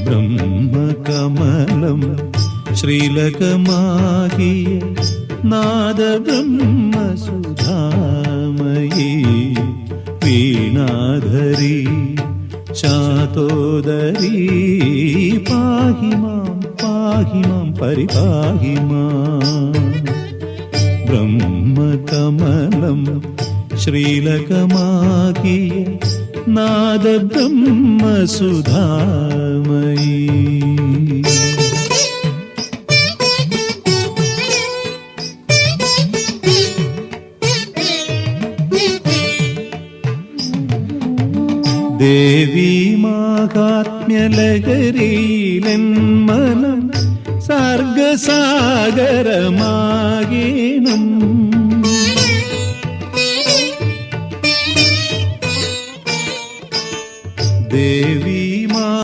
ബ്രഹ്മകമലം ശ്രീലകമാകിയ നാദബ്രഹ്മസുധാമയീ വീണാധരി ശാതോദരീ പാഹി മാം പരിപാഹി മാം. ബ്രഹ്മകമലം ശ്രീലകമാകിയ നാദബ്രഹ്മസുധാമയീ. ദേവീ മാഹാത്മ്യലഹരിയിലെൻ മനം സർഗസാഗരമാകേണം.